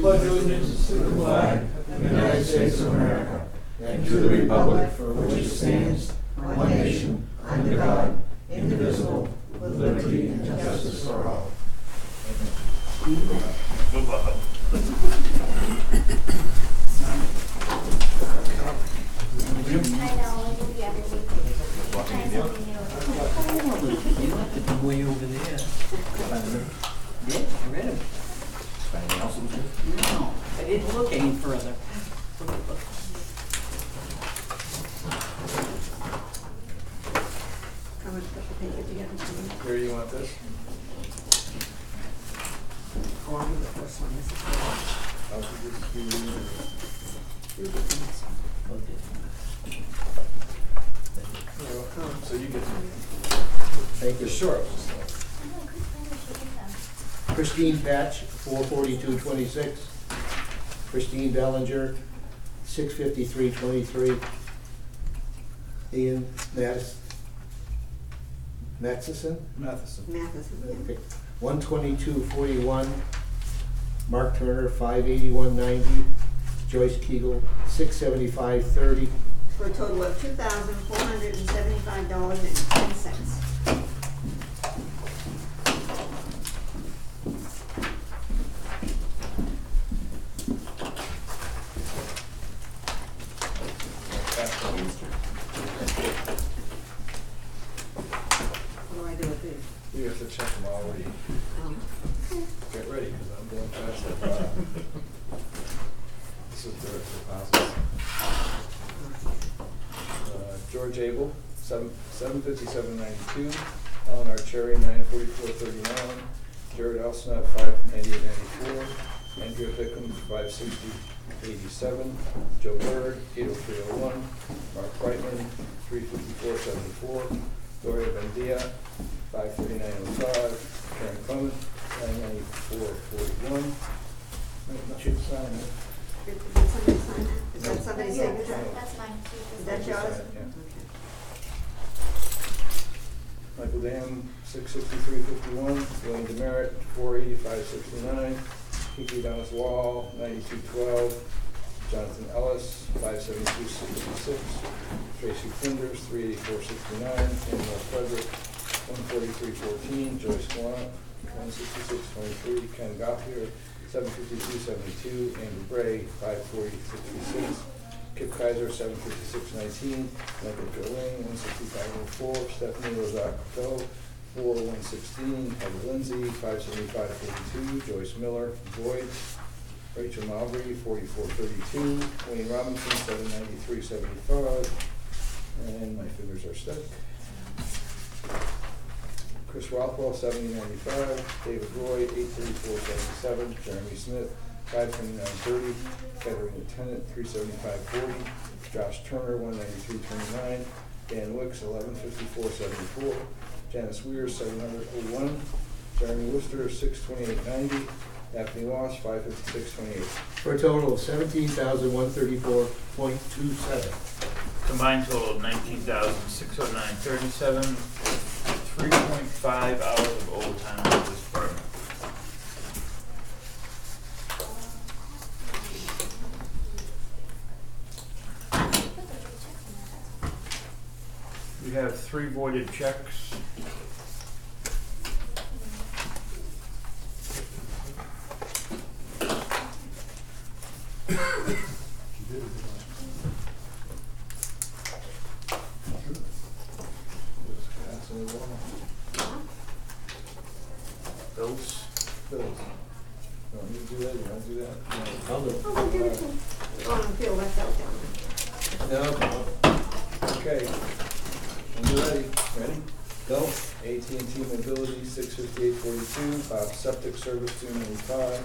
pledge allegiance to the flag of the United States of America and to the republic for which it stands, one nation, under God, indivisible, with liberty and justice for all. Way over there. Yeah, I read them. No, I didn't look any further. How much special paper do you have to me? Where do you want this? Oh, I'll do the first one. This is the one. I'll give this to you. You get the next one. So you get take the short. Christine Patch, 44226. Christine Bellinger, 65323. Ian Matheson, Matheson. Matheson, yeah. okay. 12241. Mark Turner, 58190. Joyce Kegel, 67530. For a total of $2,475.10. What do I do with these? You have to check them already. Get ready, because I'm going fast at this is direct deposits. George Abel, 757.92. Eleanor Cherry, 944.39. Jared Elsnut, 598.94. Andrea Bickham, 560.87. Joe Bird, 803.01. Mark Brightman, 354.74. Gloria Bendia, 539.05. Karen Clement, 994.41. Should sign it. Did somebody sign that? Is that somebody's signature? That's mine. Is that yours? Yeah. Okay. Michael Dam, 663.51. William Demerit, 485.69. Kiki Dennis Wall, 92.12. Jonathan Ellis, 572.66. Tracy Flinders, 384.69. Samuel Frederick, 143.14. Joyce Gallant, 166.23. Ken Gothier, 752.72. Andrew Bray, 540.66. Kip Kaiser, 756.19. Michael Jolene, 165.04. Stephanie Rosato, 401.16. Heather Lindsay, 575.42. Joyce Miller, Boyd. Rachel Mowbray, 44.32. Wayne Robinson, 793.75. And my fingers are stuck. Chris Rothwell, 70.95. David Roy, 834.77. Jeremy Smith, 529.30. Kettering Lieutenant, 375.40. Josh Turner, 193.29. Dan Wicks, 1154.74. Janice Weir, 700.01. Jeremy Worcester, 628.90. Daphne Walsh, 556.28. For a total of 17,134.27. Combined total of 19,609.37, 3.5 hours of overtime for this department. We have 3 voided checks. Bills. Bills. You want me to do that? You want to do that? I'll do it. Oh, give it to me. Oh, I don't feel left out down there. No, Okay. When you're ready. Ready? go. AT&T Mobility, 658.42. Bob Septic Service, 295.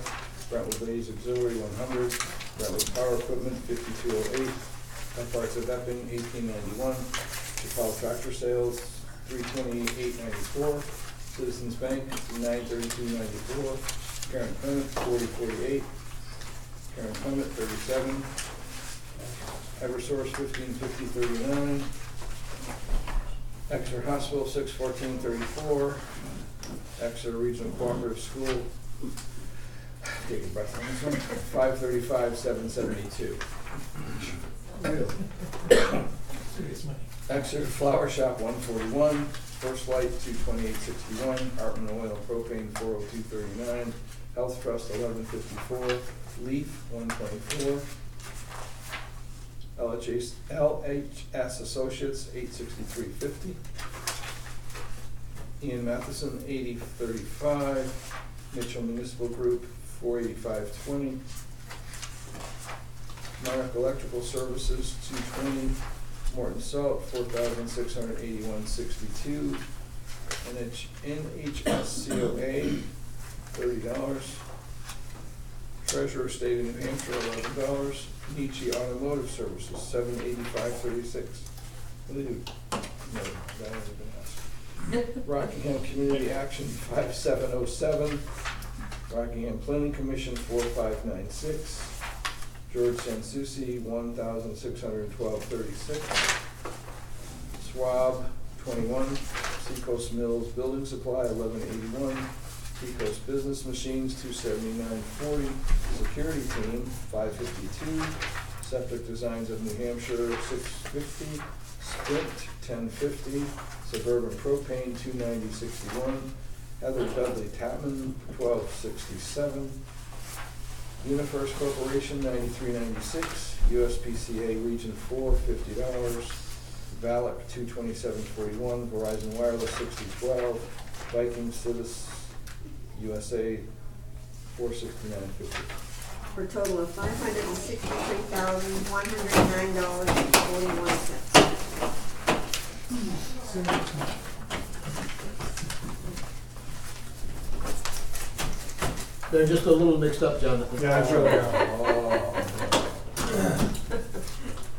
Brentwood Ladies Auxiliary, 100. Brentwood Power Equipment, 5208. Pen Parts of Epping, 1891. Chicago Tractor Sales, 328.94. Citizens Bank, 932.94. Karen Clement, 40.48. Karen Clement, 37. Eversource, 1550.39. Exeter Hospital, 614.34. Exeter Regional Cooperative School, take a breath on this one. 535, 772. Hampshire Flower Shop, 141. First Light, 228.61. Artman Oil and Propane, 402.39. Health Trust, 1154. Leaf, 124. LHS Associates, 863.50. Ian Matheson, 80.35. Mitchell Municipal Group, 485.20. Monarch Electrical Services, 220. Morton Salt, 4,681.62. NHSCOA, $30. Treasurer State of New Hampshire, $11. Nietzsche Automotive Services, $785.36. What do they do? No, that hasn't been asked. Rockingham Community Action, 5707. Rockingham Planning Commission, 4596. George Sansucci, 1,612.36. Swab, 21. Seacoast Mills Building Supply, 1181. Seacoast Business Machines, 279.40. Security Team, 552. Septic Designs of New Hampshire, 650. Sprint, 1050. Suburban Propane, 290.61. Heather Dudley Tapman, 1267. UniFirst Corporation, 93.96. USPCA Region 4, $50. Valak, 227.41. Verizon Wireless, 6012. Viking Civis USA, 469.50. For a total of $563,109.41. They're just a little mixed up, Jonathan. Yeah, I'm sure they are. Oh,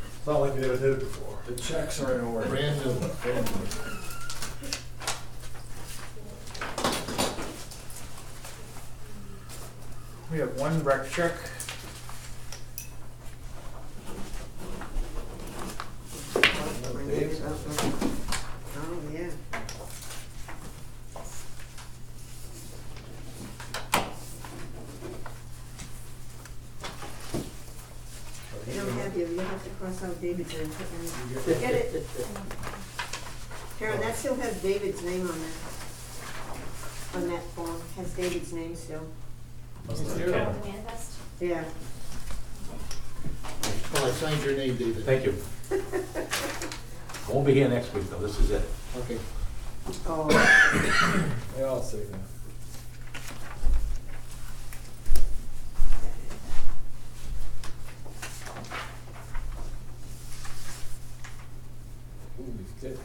It's not like we never did it before. the checks are in order. Brand new, brand new. We have one rec check. Oh, yeah. They don't have you have to cross out David's name. Get it? Karen, that still has David's name on there. On that form, has David's name still. Manifest. Yeah. Oh, I signed your name, David. Thank you. I won't be here next week, though. This is it. Okay. Oh, They all say that. Ooh, he's dead.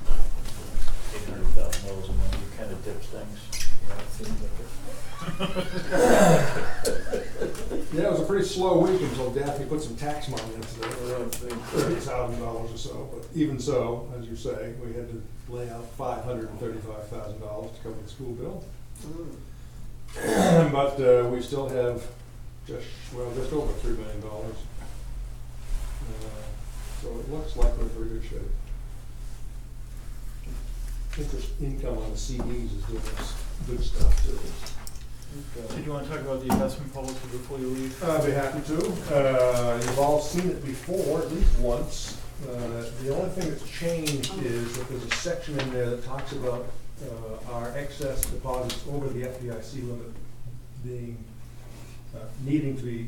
$800,000 a month, you kind of dips things. Yeah, it seems like it. Yeah, it was a pretty slow week until Daphne put some tax money into it, Around things. $30,000 or so. But even so, as you say, we had to lay out $535,000 to cover the school bill. But we still have just over $3 million. So it looks like we're in pretty good shape. Interest income on the CDs is doing us good stuff too. Did you want to talk about the investment policy before you leave? I'd be happy to. You've all seen it before, at least once. The only thing that's changed is that there's a section in there that talks about our excess deposits over the FDIC limit being, needing to be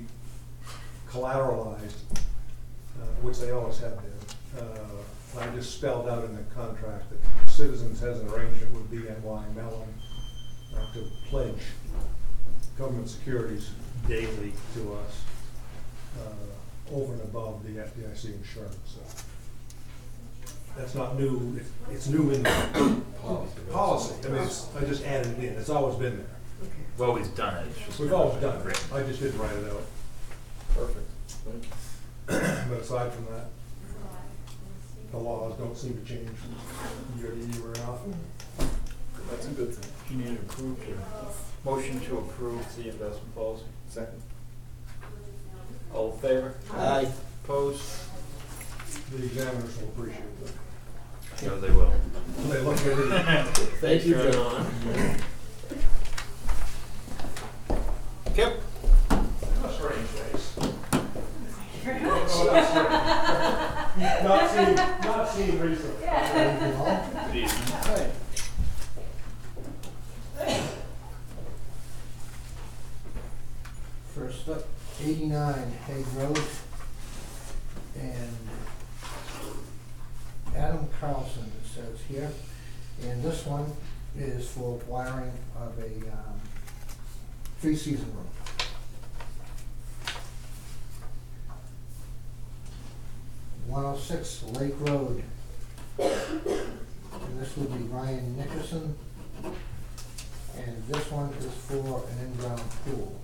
collateralized, which they always have been. I just spelled out in the contract that Citizens has an arrangement with BNY Mellon to pledge government securities daily to us over and above the FDIC insurance. So that's not new. It's new in the policy. I mean, I just added it in. It's always been there. We've always done it. It's just We've always done it. written. I just didn't write it out. Perfect. Thank you. But aside from that, the laws don't seem to change from year to year very often. That's a good thing. You need to approve your motion to approve the investment policy. Second. All in favor? Aye. Opposed? The examiners will appreciate that. No, they will. They look at it. Thank you, John. seen recently. Good evening. First up, 89 Hague Road, and Adam Carlson, it says here, and this one is for wiring of a three-season room. (106) Lake Road, and this would be Ryan Nickerson, and this one is for an in-ground pool.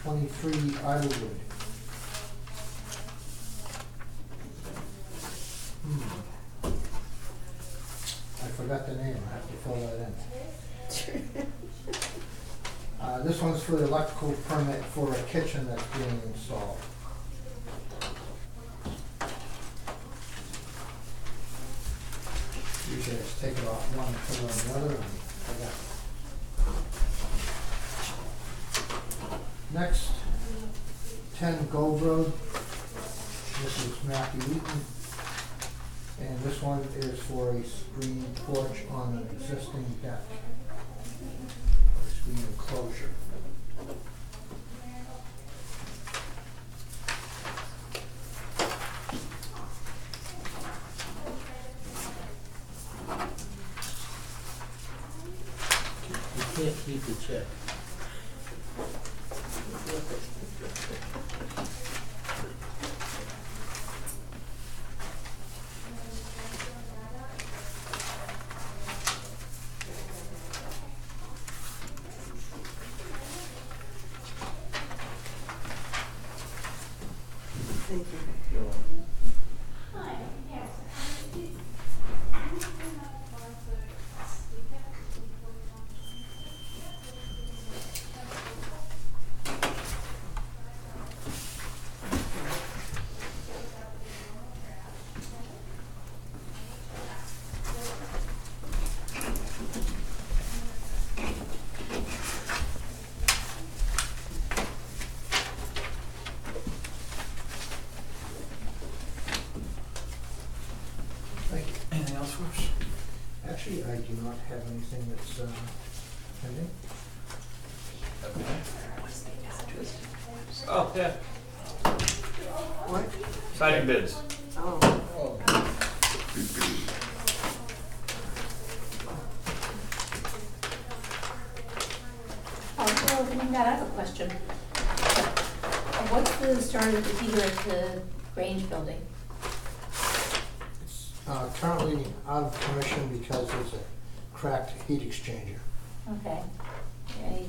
23 Idlewood. I forgot the name, I have to fill that in. This one's for the electrical permit for a kitchen that's being installed. Usually just take it off one, put it on the other, and I got it. Next, 10 Gold Road. This is Matthew Eaton. And this one is for a screen porch on an existing deck. Or screen enclosure. You can't keep the check. Thank you. Thank you. Anything else for us? Actually, I do not have anything that's pending. Oh, yeah. What? Siding bids. Oh, Oh, well, I mean, I have a question. What's the story with the heater at the Grange building? It's currently out of commission because it's a cracked heat exchanger. Okay. Any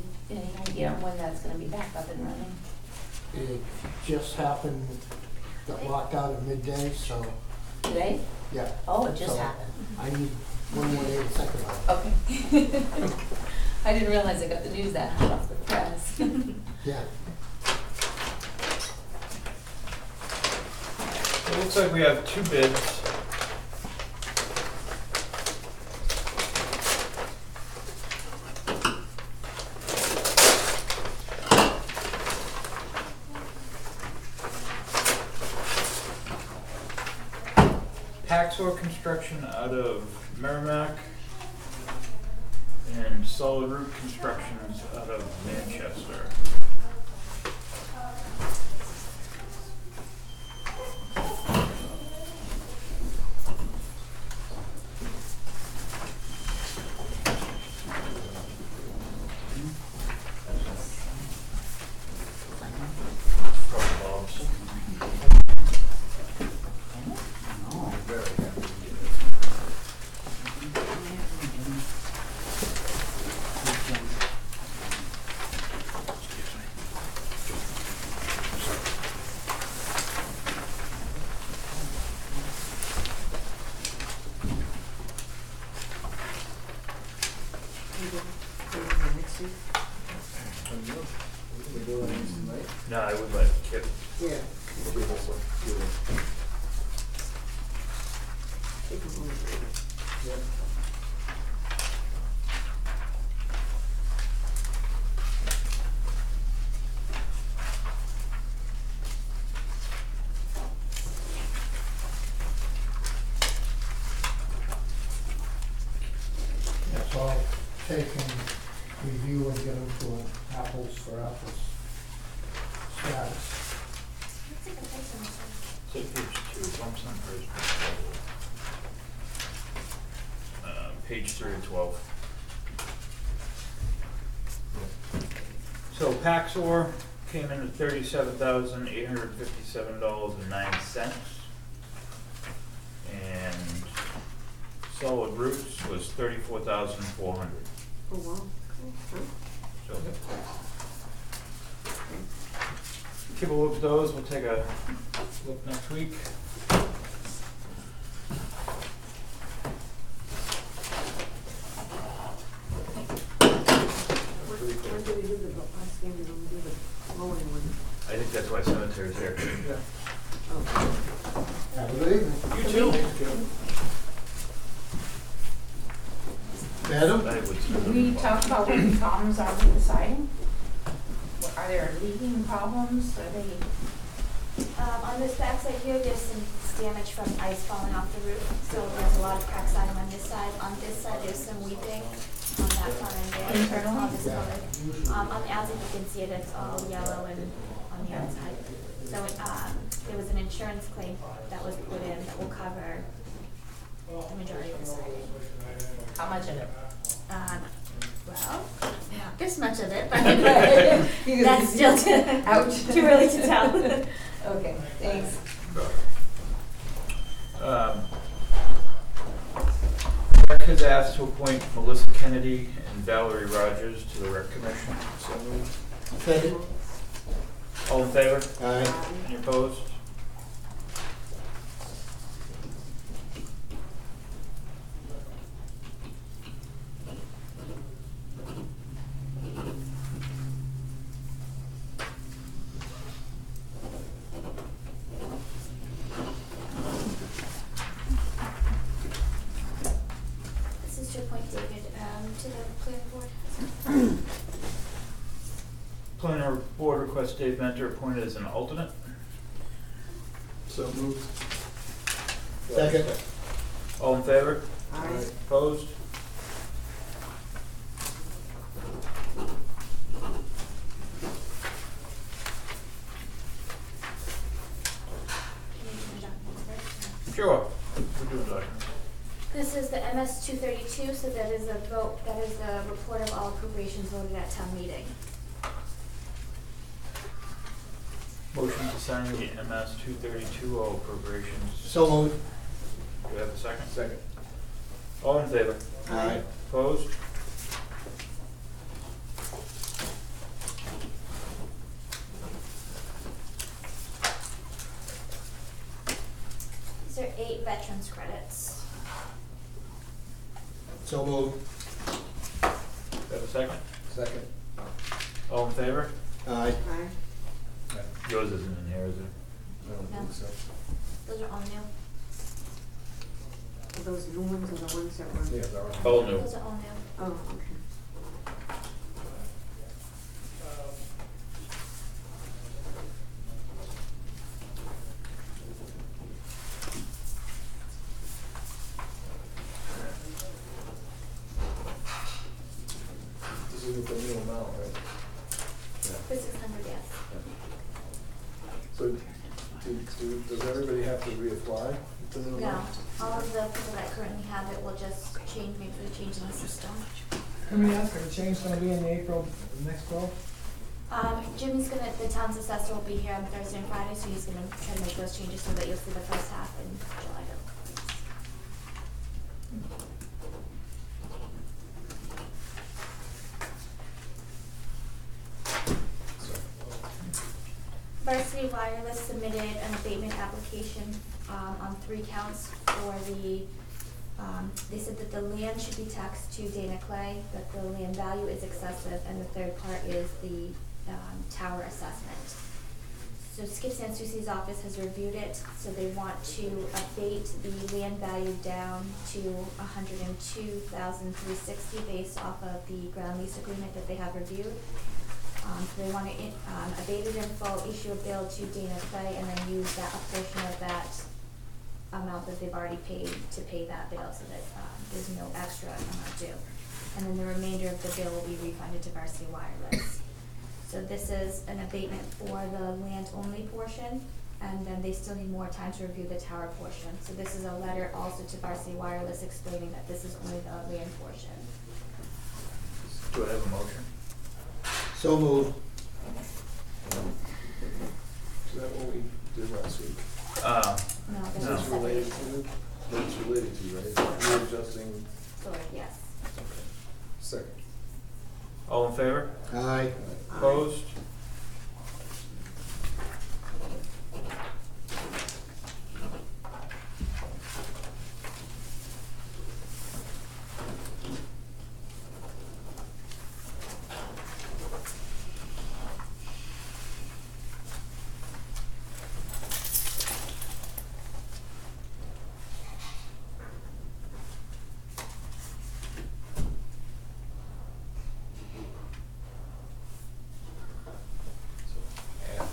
idea on when that's gonna be back up and running? It just happened, got locked out at midday, so, Today? yeah. Oh, it just So, happened. I need one more day to think about it. Okay. I didn't realize I got the news that hot off the press. Yeah. It looks like we have two bids. Paxor Construction out of Merrimack and Solid Root Constructions out of Manchester. next week? We do it tonight? No, I would let Kip. Yeah. Take a moment. Yeah. take and review and get them to an apples for apples status. Let's take a picture of this. Say page 2, bumps on first. Page 3 of 12. So Paxor came in at $37,857.09. And Solid Roots was $34,400. Oh, wow. Cool. So keep a look at those. We'll take a look next week. When do we do the, last game, we don't do the mowing one? I think that's why cemetery's here. Oh. Have a good evening. You too. Madam? I would Can we talk about what the problems are with the siding? Are there leaking problems? Are they? On this backside here, there's some damage from ice falling off the roof, so there's a lot of crack siding on this side. On this side, there's some weeping on that far end there. Internal? All discolored. On the outside, you can see it, it's all yellow and on the outside. So there was an insurance claim that was put in that will cover the majority of the siding. How much of it? Well, not this much of it, but Because that's still Ouch. too early to tell. Okay, thanks. Rec has asked to appoint Melissa Kennedy and Valerie Rogers to the Rec Commission. So moved. Second. All in favor? Aye. Any opposed? This is to appoint David to the planning board. Planning board requests Dave Mentor appointed as an alternate. So moved. Second. All in favor? Aye. Opposed? Sure. We're doing documents. This is the MS 232, so that is a vote, that is a report of all appropriations voted at town meeting. Motion to sign the MS 232 all appropriations. So moved. Do we have a second? Second. All in favor? Aye. Opposed? These are 8 veterans credits. So moved. Do we have a second? Second. All in favor? Aye. Aye. Yours isn't in here, is it? I don't think so. Those are all new. Are those new ones or the ones that were? Yeah, they're on. All new. Those are all new. Oh, okay. This is with the new amount, right? For 600, yes. So, does everybody have to reapply to the new No, amount? all of the people that currently have it will just change, make the change in the system. Let me ask, are the change gonna be in the April, next bill? Jimmy's gonna, the town's assessor will be here on Thursday and Friday, so he's gonna try to make those changes so that you'll see the first half in July bill. Varsity Wireless submitted an abatement application on 3 counts for the, they said that the land should be taxed to Dana Clay, that the land value is excessive, and the third part is the tower assessment. So Skip Sansucci's office has reviewed it, so they want to abate the land value down to $102,360 based off of the ground lease agreement that they have reviewed. So they want to abate it in full, issue a bill to Dana Clay, and then use that, a portion of that amount that they've already paid to pay that bill, so that, there's no extra amount due. And then the remainder of the bill will be refunded to Varsity Wireless. So this is an abatement for the land-only portion, and then they still need more time to review the tower portion. So this is a letter also to Varsity Wireless explaining that this is only the land portion. Do I have a motion? So moved. Is that what we did last week? No, this No. is Is this related separation. to, what it's related to, right? You're adjusting, Sorry, yes. okay. Second. All in favor? Aye. Opposed? Yeah.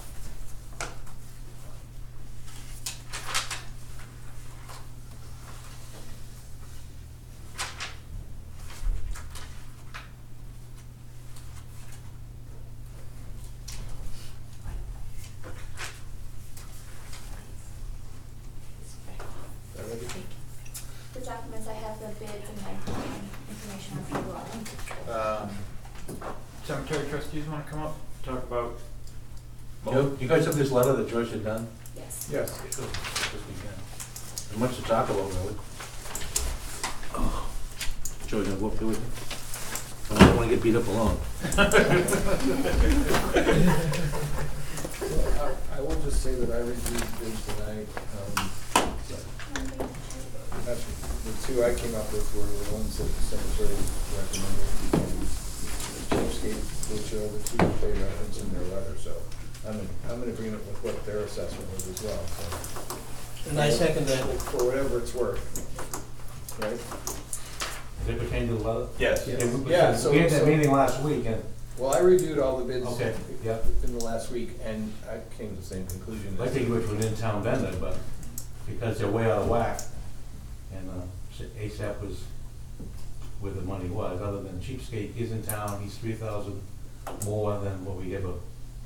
That ready? The documents, I have the bids and my information on table. Cemetery trustees wanna come up, talk about? You guys have this letter that Joyce had done? Yes. Yes. There's much to talk about, really. Joyce, gonna go up there with me? I don't wanna get beat up alone. Well, I will just say that I reviewed bids tonight. Actually, the two I came up with were the ones that the secretary recommended, and Cheapskate, which are the two that they referenced in their letter, so I'm in agreement with what their assessment was as well, so. And I second that. For whatever it's worth, right? Does it pertain to the letter? Yes. Yeah, so- We had that so- meeting last week, and Well, I reviewed all the bids Okay, yeah. in the last week, and I came to the same conclusion. I think it was an in-town vendor, but because they're way out of whack, and ASAP was where the money was, other than Cheapskate is in town, he's 3,000 more than what we ever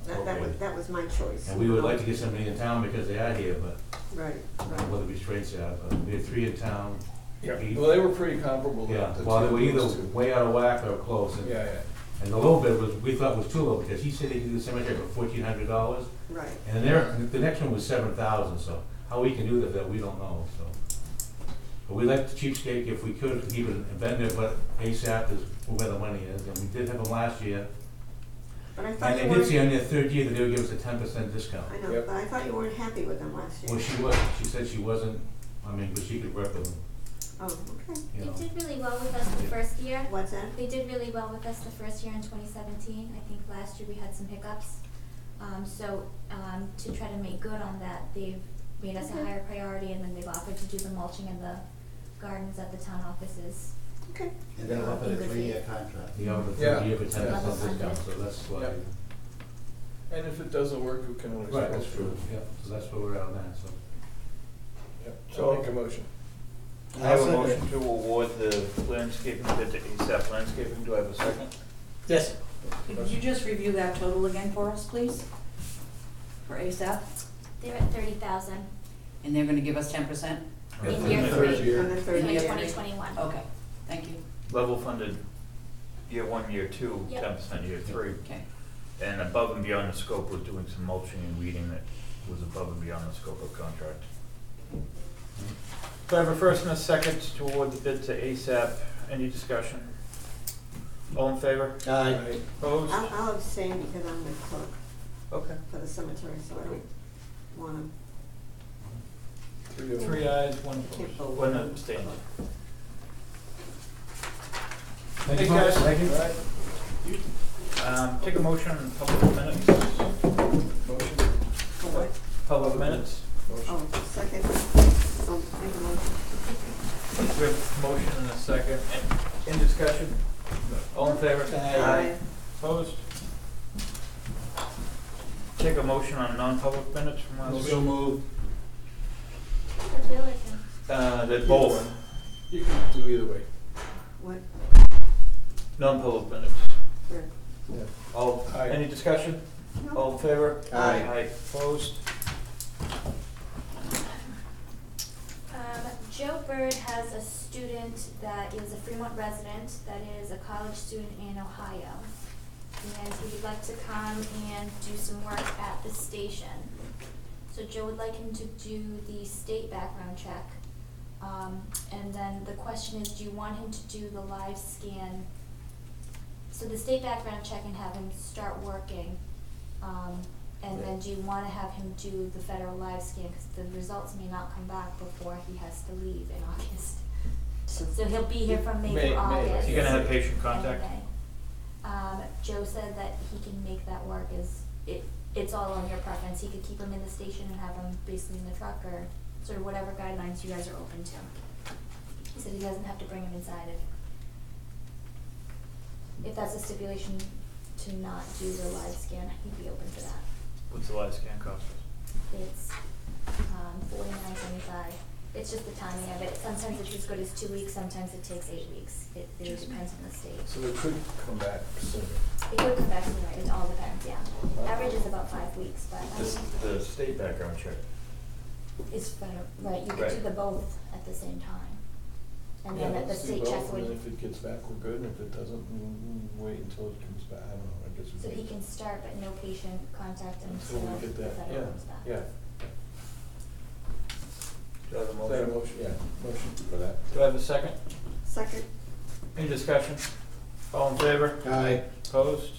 appropriated. That was my choice. And we would like to get somebody in town because they are here, but Right, I don't know right. what the restraints are, but we had 3 in town. Yeah, He- well, they were pretty comparable. Yeah, the well, they two were either those two. way out of whack or close. And- Yeah, yeah. And the low bid was, we thought was too low, because he said he could do the cemetery for $1,400, Right. and the next one was 7,000, so how we can do that, we don't know, so. But we like the Cheapskate if we could, keep it a vendor, but ASAP is where the money is, and we did have them last year. But I thought And you they did weren't, say on their third year that they would give us a 10% discount. I know, Yep. but I thought you weren't happy with them last year. Well, she wasn't, she said she wasn't, but she could work with them, Oh, okay. you They know. did really well with us the first year. What's that? They did really well with us the first year in 2017. I think last year we had some hiccups. To try to make good on that, they've made us a Okay. higher priority, and then they've offered to do the mulching in the gardens at the town offices. Okay. And then up In at a good 3-year faith. contract. You know, the Yeah. third year for 10% Yeah. discount, so that's why. Yep. And if it doesn't work, we can always. Right, go that's through. true, yeah, so that's where we're at on that, so. Yep, So- so I'll make a motion. I have a I'll second motion it. to award the landscaping bid to ASAP Landscaping. Do I have a second? Yes. Could you just review that total again for us, please? For ASAP, They're at 30,000 and they're gonna give us 10%? in year Third 3, year. On the third in year. 2021. Okay, thank you. Level funded year 1, year 2, Yep. 10% year 3. Okay. And above and beyond the scope was doing some mulching and weeding that was above and beyond the scope of contract. Do I have a first and a second to award the bid to ASAP? Any discussion? All in favor? Aye. Opposed? I'll abstain because I'm the clerk Okay. for the cemetery, so I don't wanna, 3 ayes, 1 Can't opposed, vote. 1 abstained. Thank Hey, you, folks. guys. Thank you. Take a motion on public minutes. Motion? for what? Public minutes. Motion. Oh, second, make a motion. We have a motion and a second. In discussion? All in favor? Aye. Opposed? Take a motion on non-public minutes from last week. So moved. The bill is That both, You can do either way. What? non-public minutes. Sure. Yeah. All, Aye. any discussion? No. All in favor? Aye. Opposed? Joe Bird has a student that is a Fremont resident, that is a college student in Ohio. And he would like to come and do some work at the station. So Joe would like him to do the state background check. And then the question is, do you want him to do the live scan? So the state background check and have him start working. And then do you want to have him do the federal live scan? Because the results may not come back before he has to leave in August. So he'll be here from May May, through August. Is he gonna have patient and contact? May. Joe said that he can make that work, it's all on your preference. He could keep him in the station and have him basically in the truck, or sort of whatever guidelines you guys are open to. He said he doesn't have to bring him inside if that's a stipulation to not do the live scan, he'd be open to that. What's the live scan cost us? It's $49.75. It's just the timing of it. Sometimes it's as good as 2 weeks, sometimes it takes 8 weeks. It really depends on the state. So it could come back sooner. It could come back sooner, it all depends, yeah. Average is about 5 weeks, but I mean, The state background check. it's better, right, you could Right. do the both at the same time. And Yeah, then at the let's do state check both, and then would, if it gets back, we're good, and if it doesn't, wait until it comes back, I don't know, I guess we. so he can start, but no patient contact Until until we get the that, federal yeah, comes back. yeah. Do I have a Is that a motion? motion? Yeah, motion for that. Do I have a second? Second. Any discussion? All in favor? Aye. Opposed?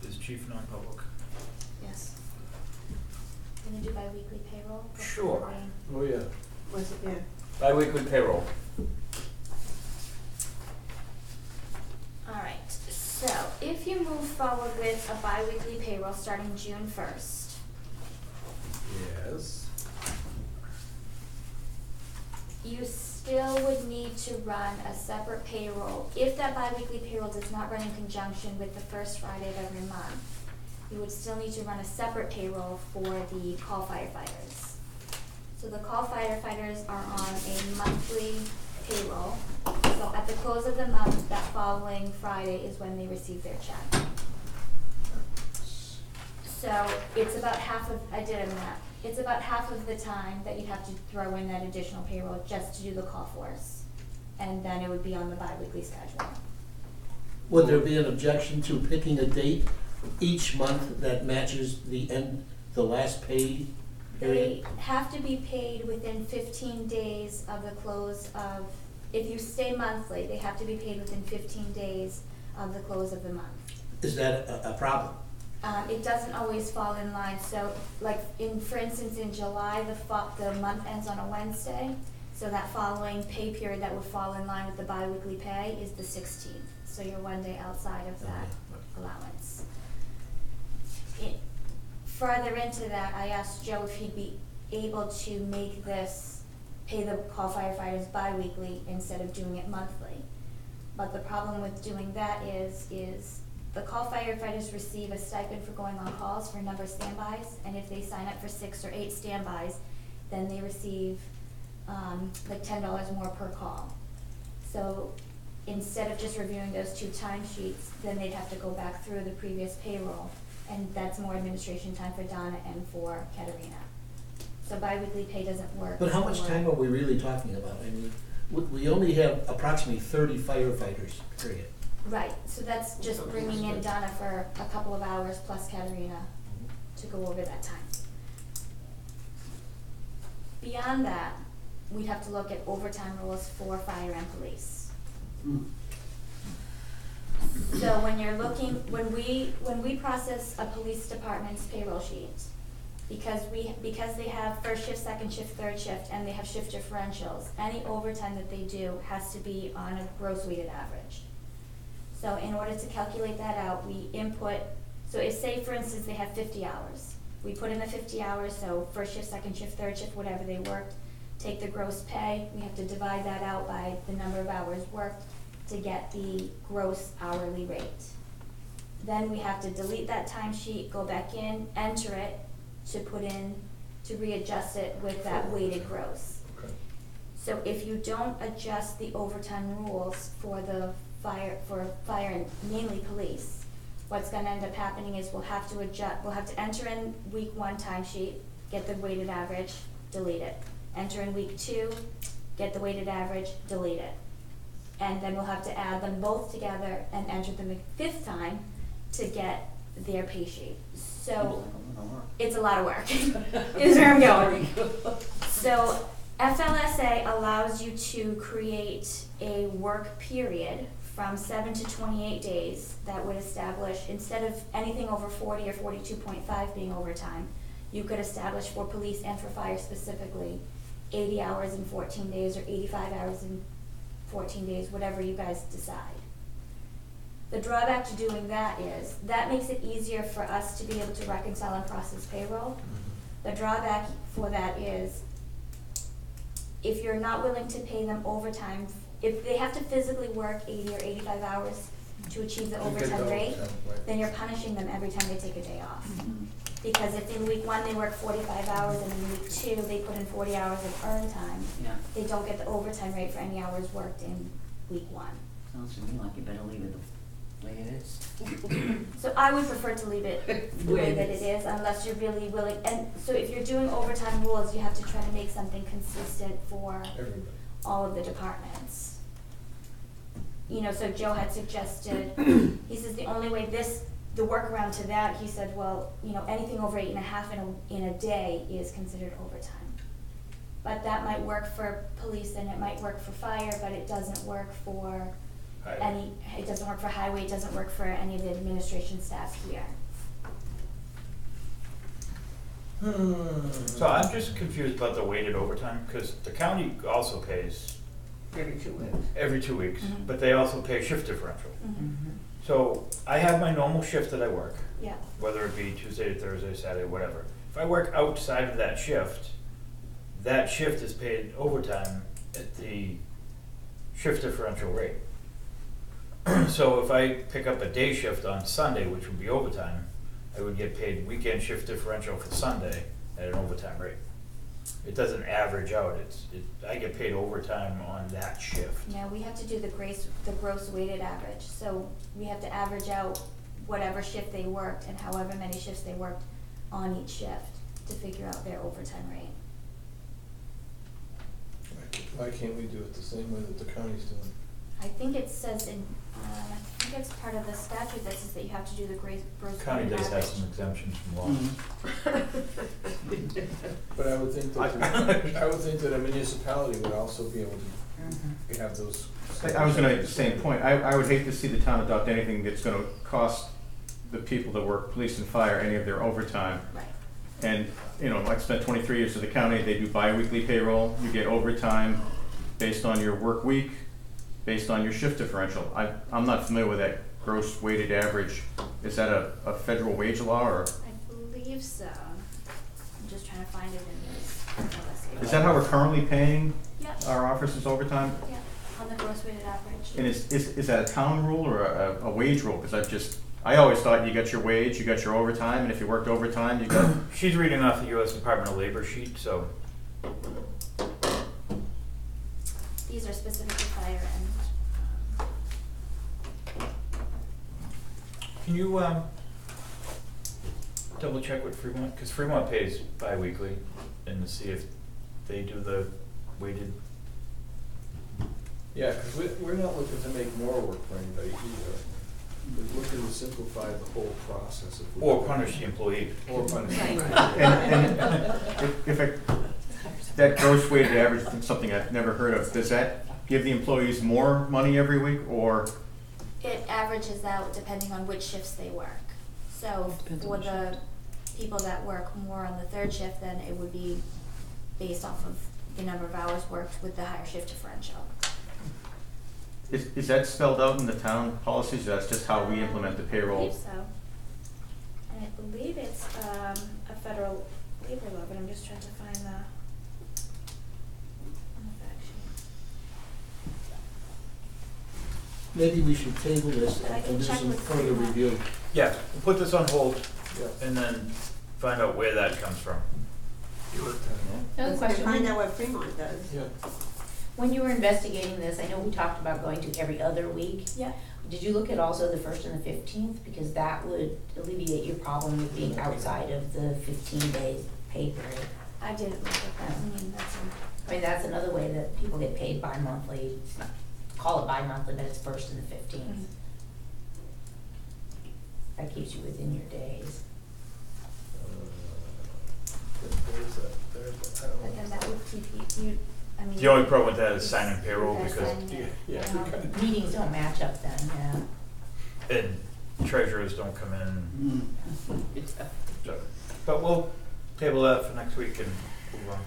Is chief non-public? Yes. Can you do bi-weekly payroll? Sure. Oh, yeah. Was it, yeah. Bi-weekly payroll. Alright, so if you move forward with a bi-weekly payroll starting June 1st, Yes. you still would need to run a separate payroll. If that bi-weekly payroll does not run in conjunction with the first Friday of every month, you would still need to run a separate payroll for the call firefighters. So the call firefighters are on a monthly payroll. So at the close of the month, that following Friday is when they receive their check. So it's about half of, I did a math, it's about half of the time that you'd have to throw in that additional payroll just to do the call force. And then it would be on the bi-weekly schedule. Would there be an objection to picking a date each month that matches the last pay period? They have to be paid within 15 days of the close of, if you stay monthly, they have to be paid within 15 days of the close of the month. Is that a problem? It doesn't always fall in line, so like for instance, in July, the month ends on a Wednesday, so that following pay period that would fall in line with the bi-weekly pay is the 16th, so you're one day outside of that allowance. Further into that, I asked Joe if he'd be able to make this, pay the call firefighters bi-weekly instead of doing it monthly. But the problem with doing that is the call firefighters receive a stipend for going on calls for a number of standbys, and if they sign up for 6 or 8 standbys, then they receive like $10 more per call. So instead of just reviewing those 2 timesheets, then they'd have to go back through the previous payroll, and that's more administration time for Donna and for Katerina. So bi-weekly pay doesn't work. But how much for- time are we really talking about? I mean, we only have approximately 30 firefighters, period. Right, so that's just bringing in Donna for a couple of hours plus Katerina to go over that time. Beyond that, we'd have to look at overtime rules for fire and police. So when you're looking, when we process a police department's payroll sheet, because they have first shift, second shift, third shift, and they have shift differentials, any overtime that they do has to be on a gross weighted average. So in order to calculate that out, we input, so if say for instance they have 50 hours, we put in the 50 hours, so first shift, second shift, third shift, whatever they worked, take the gross pay, we have to divide that out by the number of hours worked to get the gross hourly rate. Then we have to delete that timesheet, go back in, enter it, to readjust it with that weighted gross. Okay. So if you don't adjust the overtime rules for fire and mainly police, what's gonna end up happening is we'll have to enter in week 1 timesheet, get the weighted average, delete it. Enter in week 2, get the weighted average, delete it. And then we'll have to add them both together and enter them a 5th time to get their pay sheet. So it's a lot of work, is where I'm going. So FLSA allows you to create a work period from 7 to 28 days that would establish, instead of anything over 40 or 42.5 being overtime, you could establish for police and for fire specifically 80 hours in 14 days or 85 hours in 14 days, whatever you guys decide. The drawback to doing that is, that makes it easier for us to be able to reconcile and process payroll. The drawback for that is, if you're not willing to pay them overtime, if they have to physically work 80 or 85 hours to achieve the You get overtime the rate, overtime, right. then you're punishing them every time they take a day off. Mhm. Because if in week 1 they work 45 hours and in week 2 they put in 40 hours of earned time, Yeah, they don't get the overtime rate for any hours worked in week 1. sounds to me like you better leave it the way it is. So I would prefer to leave it the way that it is, unless you're really willing. And so if you're doing overtime rules, you have to try to make something consistent for Everybody. all of the departments. You know, so Joe had suggested, he says the only way the workaround to that, he said, well, you know, anything over 8.5 in a day is considered overtime. But that might work for police and it might work for fire, but it doesn't work for it doesn't work for highway, it doesn't work for any of the administration staff here. So I'm just confused about the weighted overtime, because the county also pays Every 2 weeks. every 2 weeks, Mhm. but they also pay shift differential. Mm-hmm. So I have my normal shift that I work, Yeah. whether it be Tuesday to Thursday, Saturday, whatever. If I work outside of that shift is paid overtime at the shift differential rate. So if I pick up a day shift on Sunday, which would be overtime, I would get paid weekend shift differential for Sunday at an overtime rate. It doesn't average out, I get paid overtime on that shift. Now, we have to do the gross weighted average, so we have to average out whatever shift they worked and however many shifts they worked on each shift to figure out their overtime rate. Why can't we do it the same way that the county's doing? I think it says I think it's part of the statute that says that you have to do the gross County weighted does have average. some exemptions from law. But I would think that a municipality would also be able to have those. I was gonna make the same point. I would hate to see the town adopt anything that's gonna cost the people that work police and fire any of their overtime. Right. And, you know, I've spent 23 years with the county, they do bi-weekly payroll, you get overtime based on your work week, based on your shift differential. I'm not familiar with that gross weighted average. Is that a federal wage law, or? I believe so. I'm just trying to find it in this. Is that how we're currently paying Yep. our officers overtime? Yeah, on the gross weighted average. And is that a town rule or a wage rule? Because I always thought you got your wage, you got your overtime, and if you worked overtime, you got. She's reading off the U.S. Department of Labor sheet, so These are specific to fire and can you double check with Fremont? Because Fremont pays bi-weekly, and to see if they do the weighted. Yeah, because we're not looking to make more work for anybody either. We're looking to simplify the whole process. If we Or can. punish the employee. Or punish. And if that gross weighted average is something I've never heard of, does that give the employees more money every week, or? it averages out depending on which shifts they work. So Depends on for the the people that work more on the 3rd shift, then it would be based off of the number of hours worked with the higher shift differential. Is that spelled out in the town policies? That's just how we implement the I payroll? believe so. And I believe it's a federal labor law, but I'm just trying to find the fact sheet. Maybe we should table this I can and do check some with further Fremont. review. Yeah, we'll put this on hold Yeah. and then find out where that comes from. Another Let's question. find out what Fremont does. Yeah. When you were investigating this, I know we talked about going to every other week. Yeah. Did you look at also the 1st and the 15th? Because that would alleviate your problem with being outside of the 15 days pay period. I didn't look at that, I mean, that's another way that people get paid bi-monthly. It's not, call it bi-monthly, but it's 1st and the 15th. That keeps you within your days. but then that would keep you, I mean. The only problem with that is signing payroll you guys because, signing it. Yeah. Meetings don't match up then, yeah. and treasurers don't come in. So, but we'll table that for next week and move on.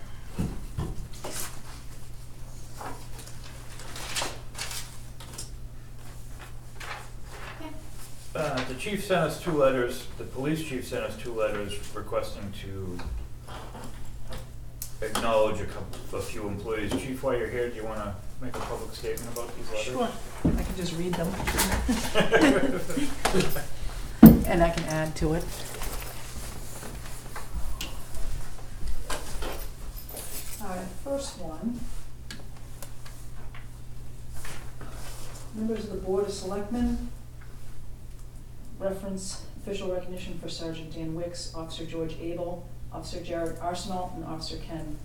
The chief sent us 2 letters, the police chief sent us 2 letters requesting to acknowledge a few employees. Chief, while you're here, do you want to make a public statement about these letters? Sure, I can just read them. And I can add to it. All right, first one. Members of the Board of Selectmen, reference official recognition for Sergeant Dan Wicks, Officer George Abel, Officer Jared Arsenal, and Officer Ken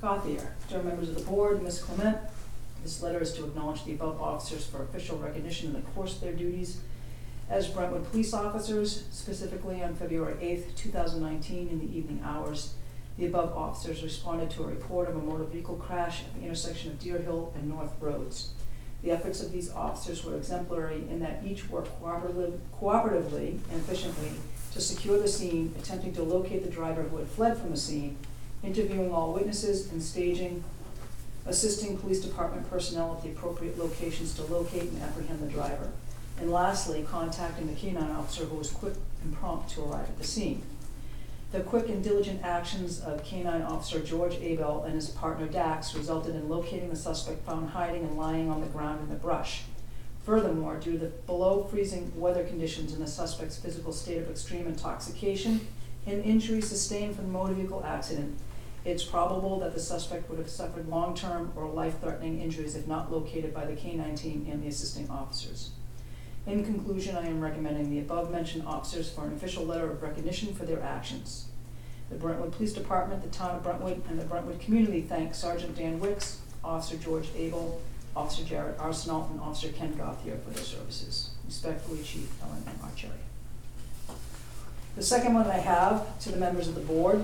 Gauthier. Dear members of the board, Ms. Clement, this letter is to acknowledge the above officers for official recognition in the course of their duties as Brentwood police officers, specifically on February 8th, 2019, in the evening hours. The above officers responded to a report of a motor vehicle crash at the intersection of Deer Hill and North Roads. The efforts of these officers were exemplary in that each worked cooperatively and efficiently to secure the scene, attempting to locate the driver who had fled from the scene, interviewing all witnesses, and staging, assisting police department personnel at the appropriate locations to locate and apprehend the driver. And lastly, contacting the canine officer who was quick and prompt to arrive at the scene. The quick and diligent actions of canine officer George Abel and his partner Dax resulted in locating the suspect found hiding and lying on the ground in the brush. Furthermore, due to the below freezing weather conditions and the suspect's physical state of extreme intoxication and injuries sustained from the motor vehicle accident, it's probable that the suspect would have suffered long-term or life-threatening injuries if not located by the canine team and the assisting officers. In conclusion, I am recommending the above-mentioned officers for an official letter of recognition for their actions. The Brentwood Police Department, the Town of Brentwood, and the Brentwood community thank Sergeant Dan Wicks, Officer George Abel, Officer Jared Arsenal, and Officer Ken Gauthier for their services. Respectfully, Chief Ellen M. Archerry. The second one I have to the members of the board,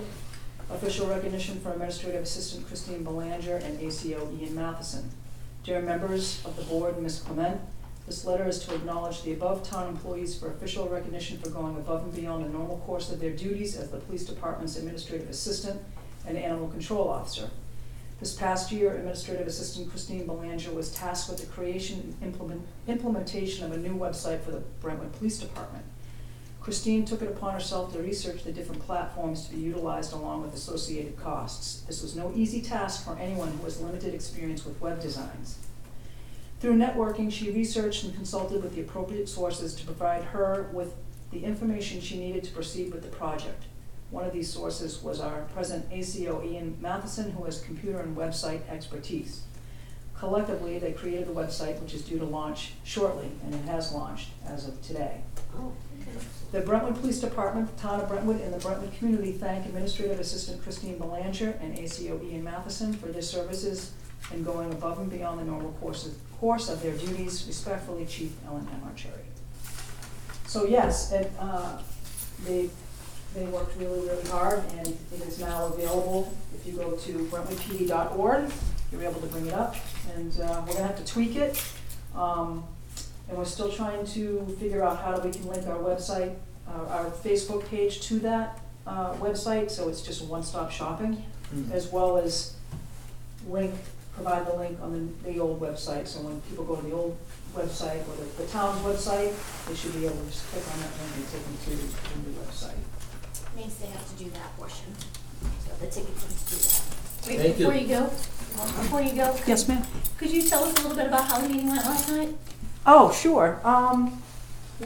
official recognition for Administrative Assistant Christine Belanger and ACO Ian Matheson. Dear members of the board, Ms. Clement, this letter is to acknowledge the above town employees for official recognition for going above and beyond the normal course of their duties as the police department's administrative assistant and animal control officer. This past year, Administrative Assistant Christine Belanger was tasked with the creation and implementation of a new website for the Brentwood Police Department. Christine took it upon herself to research the different platforms to be utilized along with associated costs. This was no easy task for anyone who has limited experience with web designs. Through networking, she researched and consulted with the appropriate sources to provide her with the information she needed to proceed with the project. One of these sources was our present ACO Ian Matheson, who has computer and website expertise. Collectively, they created the website, which is due to launch shortly, and it has launched as of today. Oh, okay. Mm-hmm. The Brentwood Police Department, the Town of Brentwood, and the Brentwood community thank Administrative Assistant Christine Belanger and ACO Ian Matheson for their services in going above and beyond the normal course of their duties. Respectfully, Chief Ellen M. Archerry. So yes, they worked really, really hard, and it is now available. If you go to brentwoodpd.org, you're able to bring it up, and we're gonna have to tweak it. And we're still trying to figure out how we can link our website, our Facebook page to that website, so it's just one-stop shopping, as well as provide the link on the old website, so when people go to the old website or the town's website, they should be able to just click on that link and take them to the new website. Means they have to do that portion, so the ticket needs to do that. Thank Wait, you. before you go, Yes, ma'am. could you tell us a little bit about how the meeting went last night? Oh, sure.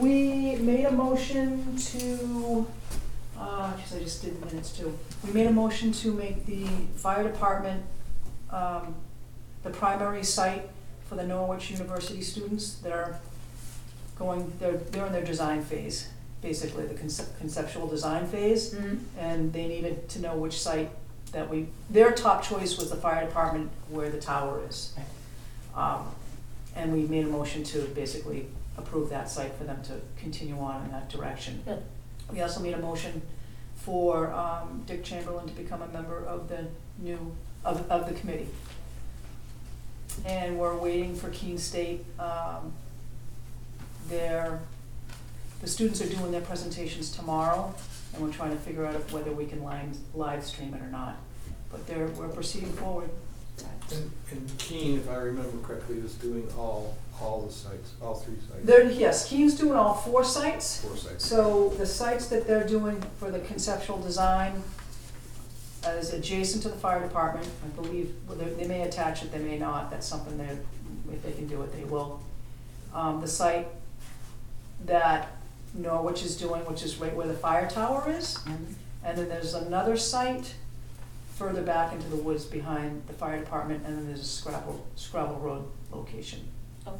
We made a motion to, geez, I just did the minutes too. We made a motion to make the fire department, the primary site for the Norwich University students that are going, they're in their design phase, basically, the conceptual design phase. And they needed to know which site that their top choice was the fire department where the tower is. And we made a motion to basically approve that site for them to continue on in that direction. Good. We also made a motion for Dick Chamberlain to become a member of the of the committee. And we're waiting for Keene State. The students are doing their presentations tomorrow, and we're trying to figure out whether we can live stream it or not. But we're proceeding forward. And Keene, if I remember correctly, is doing all the sites, all 3 sites. Yes, Keene's doing all 4 sites. 4 sites. So the sites that they're doing for the conceptual design is adjacent to the fire department. I believe, well, they may attach it, they may not. That's something that, if they can do it, they will. The site that Norwich is doing, which is right where the fire tower is. And then there's another site further back into the woods behind the fire department, and then there's a Scrabble Road location. Okay.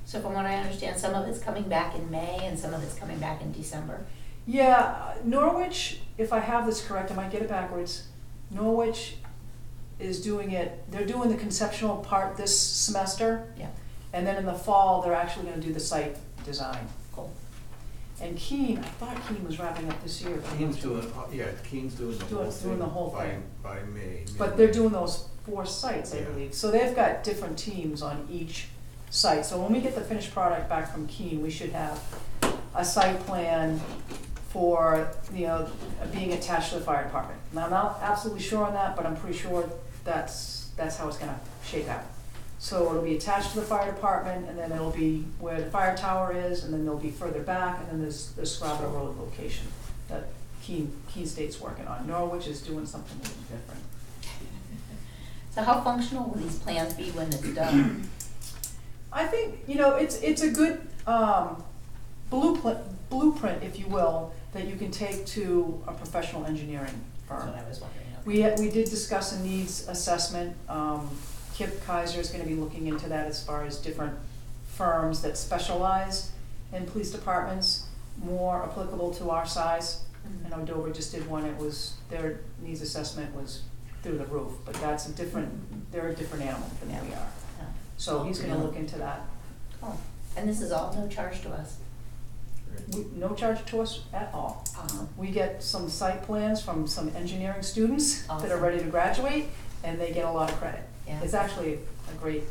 So from what I understand, some of it's coming back in May and some of it's coming back in December. Yeah, Norwich, if I have this correct, I might get it backwards. Norwich is doing it, they're doing the conceptual part this semester. Yeah. And then in the fall, they're actually gonna do the site design. Cool. And Keene, I thought Keene was wrapping up this year. Keene's doing the whole thing. Doing the whole thing. By May. But they're doing those 4 sites, I Yeah. believe. So they've got different teams on each site. So when we get the finished product back from Keene, we should have a site plan for, being attached to the fire department. Now, I'm not absolutely sure on that, but I'm pretty sure that's how it's gonna shake out. So it'll be attached to the fire department, and then it'll be where the fire tower is, and then they'll be further back, and then there's the Scrabble Road location that Keene State's working on. Norwich is doing something a little different. So how functional will these plans be when it's done? I think, it's a good blueprint, if you will, that you can take to a professional engineering That's firm. what I was wondering. We did discuss a needs assessment. Kip Kaiser is gonna be looking into that as far as different firms that specialize in police departments, more applicable to our size. I know Dover just did one, their needs assessment was through the roof, but they're a different animal than we are. Yeah. So he's gonna look into that. Oh, and this is all no charge to us? No charge to us at all. We get some site plans from some engineering students that are Awesome. ready to graduate, and they get a lot of credit. Yeah. It's actually a great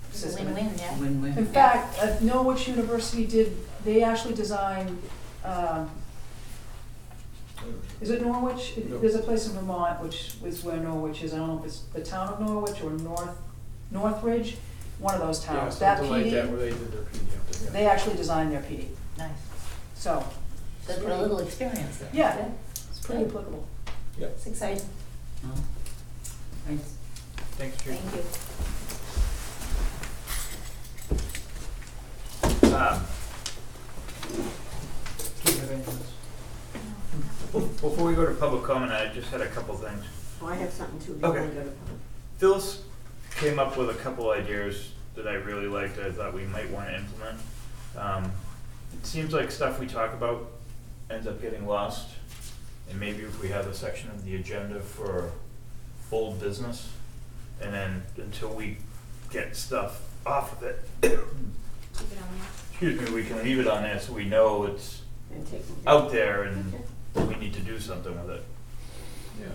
It's a system. win-win, yeah. Win-win. In fact, Norwich University they actually designed, is it Norwich? No. There's a place in Vermont which is where Norwich is. I don't know if it's the town of Norwich or Northridge, one of those Yeah, towns. That something like PD, that, where they did their PD up there. they actually designed their PD. Nice. So, So put a little experience there. Yeah. Good. it's pretty Good. applicable. It's exciting. Oh. Thanks. Thanks, Chief. Thank you. Before we go to public comment, I just had a couple things. Oh, I have something too, before Okay. we go to public. Phyllis came up with a couple ideas that I really liked, I thought we might want to implement. It seems like stuff we talk about ends up getting lost, and maybe if we have a section of the agenda for old business, and then until we get stuff off of it, Keep it on excuse me, we can leave it on there so we know it's And take them. out there and we need to do something with it. Yeah.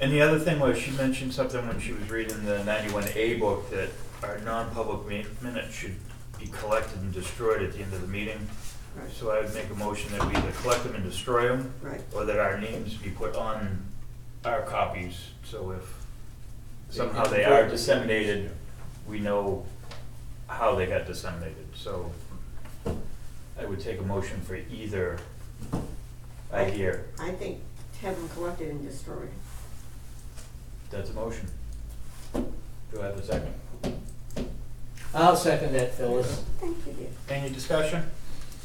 And the other thing was, she mentioned something when she was reading the 91A book, that our non-public minutes should be collected and destroyed at the end of the meeting. Right. So I would make a motion that we either collect them and destroy them, Right. or that our names be put on our copies, so if somehow they are disseminated, we know how they got disseminated. So I would take a motion for either idea. I think have them collected and destroyed. That's a motion. Do I have a second? I'll second that, Phyllis. Thank you, dear. Any discussion?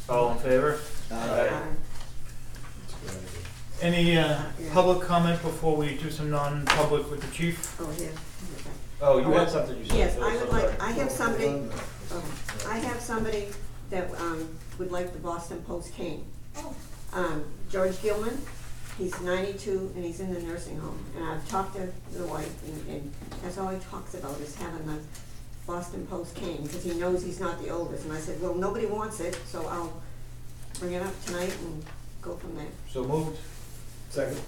All in favor? Uh, That's a good idea. Any public comment before we do some non-public with the chief? Oh, here. Oh, you had something you said. Yes, Phil, I would so like, sorry. I have somebody, I have somebody that would like the Boston Post cane. George Gilman, he's 92 and he's in the nursing home. And I've talked to the wife and that's all he talks about is having the Boston Post cane because he knows he's not the oldest. And I said, well, nobody wants it, so I'll bring it up tonight and go from there. So moved. Second.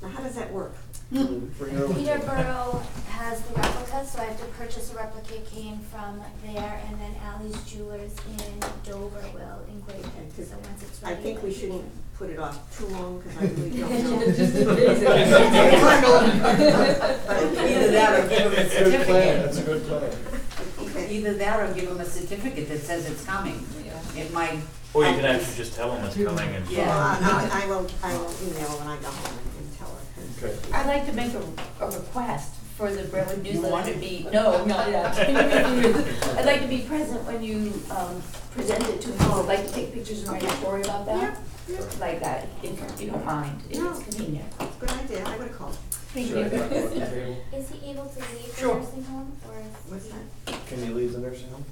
Now, how does that work? Bring it over to you. Peterborough has the replica, so I have to purchase a replica cane from there, and then Allie's Jewelers in Dover will engrave it, so once it's I ready. think we shouldn't put it off too long because I really don't know. Either that or give them a That's a good plan, certificate. that's a good plan. Okay. Either that or give them a certificate that says it's coming. It might. Or you can actually just tell them it's coming and. Yeah. Well, I will email when I go home and tell her. Okay. I'd like to make a request for the Brentwood You newsletter want to it? be, no, not yet. I'd like to be present when you present it to me. I'd like to take pictures and write a story about that. Yeah. Like that, if you don't mind, if No. it's convenient. Good idea, I would have called. Thank Should I you. talk about the table? Is he able to leave the Sure. nursing home, or is? What's that? Can you leave the nursing home?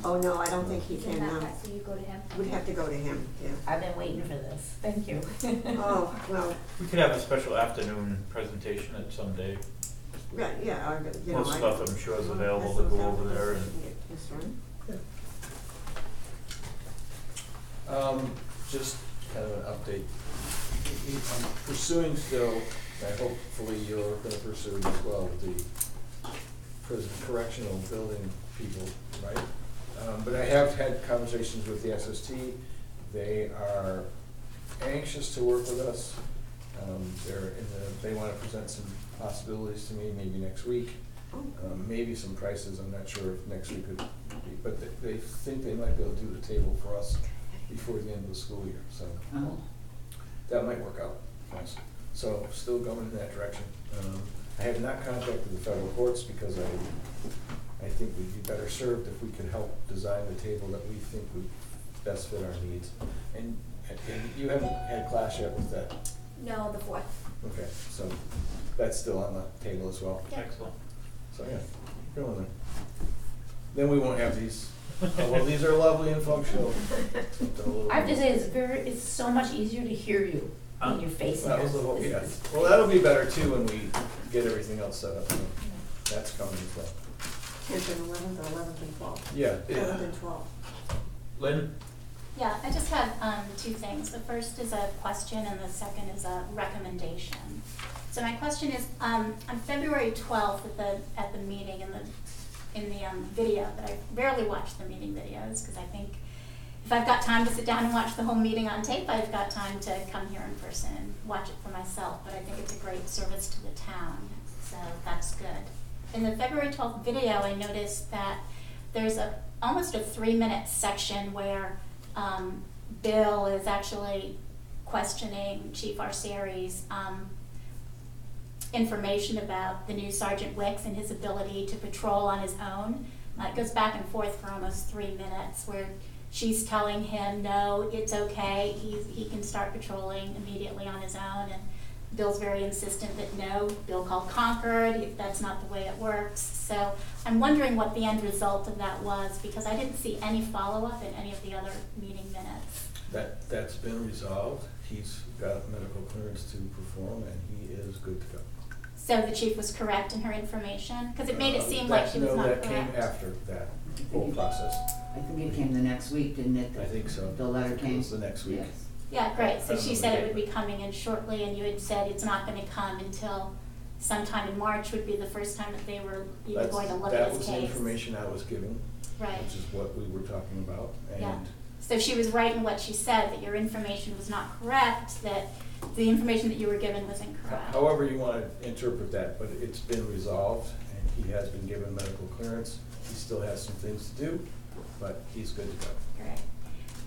Oh, no, I don't think he He's in can, that class, so you go to him? we'd have to go to him, yeah. I've been waiting for this. Thank you. Oh, well, We could have a special afternoon presentation at some day. yeah, you know. Most I- stuff I'm sure is available That's to what's go over happening. there We and. can get this one. Just kind of an update. I'm pursuing still, and hopefully you're gonna pursue as well, with the prison correctional building people, right? But I have had conversations with the SST. They are anxious to work with us. They wanna present some possibilities to me, maybe next week. Maybe some prices, I'm not sure if next week could be, but they think they might be able to do the table for us before the end of the school year, so Oh. that might work out. Yes. So still going in that direction. I have not contacted the federal courts because I think we'd be better served if we could help design the table that we think would best fit our needs. And you haven't had class yet with that? No, the 4th. Okay, so that's still on the table as well. Yeah. Excellent. So yeah, go on then. Then we won't have these, oh, well, these are lovely and functional. I have to say, it's so much easier to hear you when you're facing That us. was the whole, This yeah. is- Well, that'll be better too when we get everything else set up. So that's coming as well. 10th and 11th, or 11th and 12th. Yeah. 11th and 12th. Lynn? Yeah, I just have two things. The first is a question and the second is a recommendation. So my question is, on February 12th at the meeting in the video, but I rarely watch the meeting videos because I think if I've got time to sit down and watch the whole meeting on tape, I've got time to come here in person and watch it for myself. But I think it's a great service to the town, so that's good. In the February 12th video, I noticed that there's almost a 3-minute section where Bill is actually questioning Chief Arcieri's information about the new Sergeant Wicks and his ability to patrol on his own. It goes back and forth for almost 3 minutes where she's telling him, no, it's okay, he can start patrolling immediately on his own, and Bill's very insistent that no, Bill called Concord, that's not the way it works. So I'm wondering what the end result of that was, because I didn't see any follow-up in any of the other meeting minutes. That's been resolved. He's got medical clearance to perform and he is good to go. So the chief was correct in her information? Because it made it seem like she was not correct. No, that came after that whole process. I think it came the next week, didn't it? I think so. The letter came. It was the next week. Yes. Yeah, great. So I don't she know said the it would date. be coming in shortly, and you had said it's not going to come until sometime in March would be the first time that they were even going to look at his case. That was the information I was given, Right. which is what we were talking about. Yeah. And So she was right in what she said, that your information was not correct, that the information that you were given was incorrect. however you want to interpret that, but it's been resolved and he has been given medical clearance. He still has some things to do, but he's good to go. Great.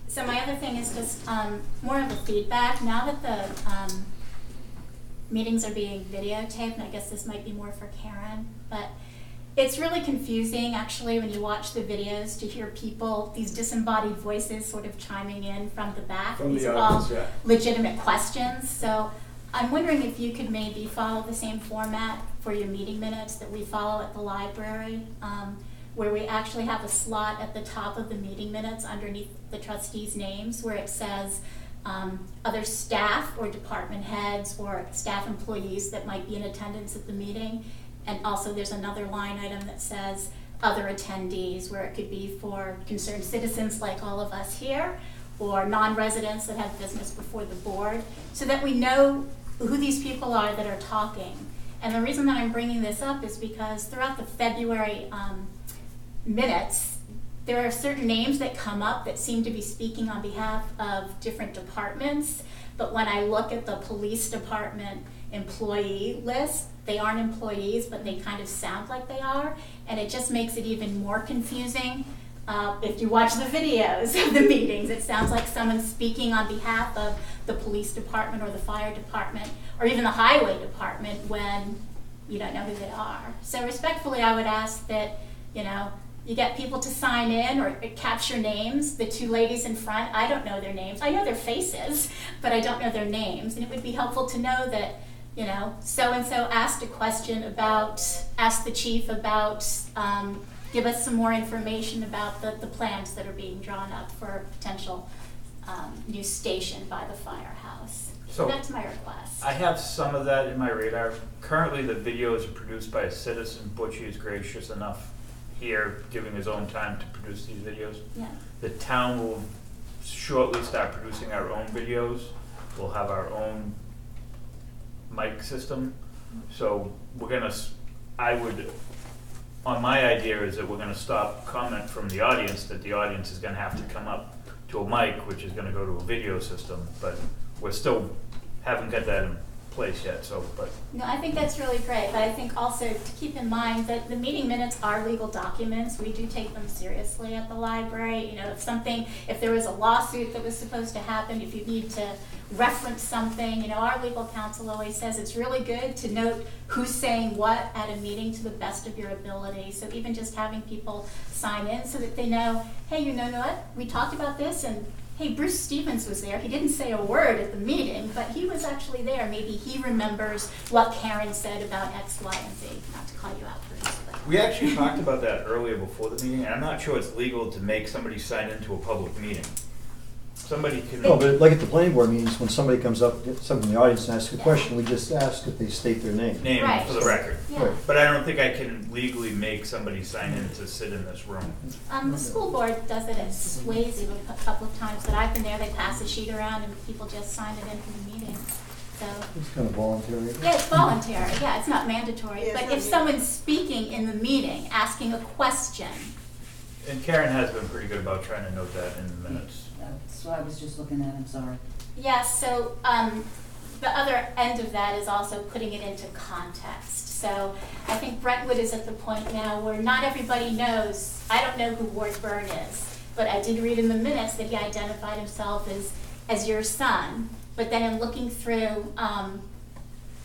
So my other thing is just more of a feedback. Now that the meetings are being videotaped, and I guess this might be more for Karen, but It's really confusing, actually, when you watch the videos to hear people, these disembodied voices sort of chiming in from the back. From These the are all audience, yeah. legitimate questions. So I'm wondering if you could maybe follow the same format for your meeting minutes that we follow at the library, where we actually have a slot at the top of the meeting minutes underneath the trustees' names where it says other staff or department heads or staff employees that might be in attendance at the meeting. And also there's another line item that says other attendees, where it could be for concerned citizens like all of us here, or non-residents that have business before the board, so that we know who these people are that are talking. And the reason that I'm bringing this up is because throughout the February minutes, there are certain names that come up that seem to be speaking on behalf of different departments, but when I look at the police department employee list, they aren't employees, but they kind of sound like they are, and it just makes it even more confusing. If you watch the videos of the meetings, it sounds like someone's speaking on behalf of the police department or the fire department or even the highway department when you don't know who they are. So respectfully, I would ask that, you know, you get people to sign in or capture names. The two ladies in front, I don't know their names. I know their faces, but I don't know their names. And it would be helpful to know that, you know, so-and-so asked a question about, asked the chief about, give us some more information about the plans that are being drawn up for a potential new station by the firehouse. So that's my request. I have some of that in my radar. Currently, the videos are produced by a citizen. Butchie is gracious enough here, giving his own time to produce these videos. Yeah. The town will shortly start producing our own videos. We'll have our own mic system. So we're gonna, my idea is that we're gonna stop comment from the audience, that the audience is gonna have to come up to a mic, which is gonna go to a video system, but we're still, haven't got that in place yet, so, but. No, I think that's really great, but I think also to keep in mind that the meeting minutes are legal documents. We do take them seriously at the library. You know, if there was a lawsuit that was supposed to happen, if you need to reference something, you know, our legal counsel always says it's really good to note who's saying what at a meeting to the best of your ability. So even just having people sign in so that they know, hey, you know what, we talked about this, and hey, Bruce Stevens was there. He didn't say a word at the meeting, but he was actually there. Maybe he remembers what Karen said about X, Y, and Z. Not to call you out, Bruce. But. We actually talked about that earlier before the meeting, and I'm not sure it's legal to make somebody sign into a public meeting. Somebody can. No, but like at the planning board meetings, when somebody comes up, somebody in the audience and asks a question, we just ask that they state their name. Name Right. for the record. Yeah. Right. But I don't think I can legally make somebody sign in to sit in this room. The school board does it at Swayze a couple of times that I've been there. They pass a sheet around and people just sign it in for the meeting. So. It's kind of voluntary. Yeah, it's voluntary. Yeah, it's not mandatory. Yeah, it's but not if someone's speaking in the meeting, asking a question. And Karen has been pretty good about trying to note that in the minutes. That's what I was just looking at, I'm sorry. Yes, so the other end of that is also putting it into context. So I think Brentwood is at the point now where not everybody knows. I don't know who Ward Byrne is, but I did read in the minutes that he identified himself as your son. But then in looking through,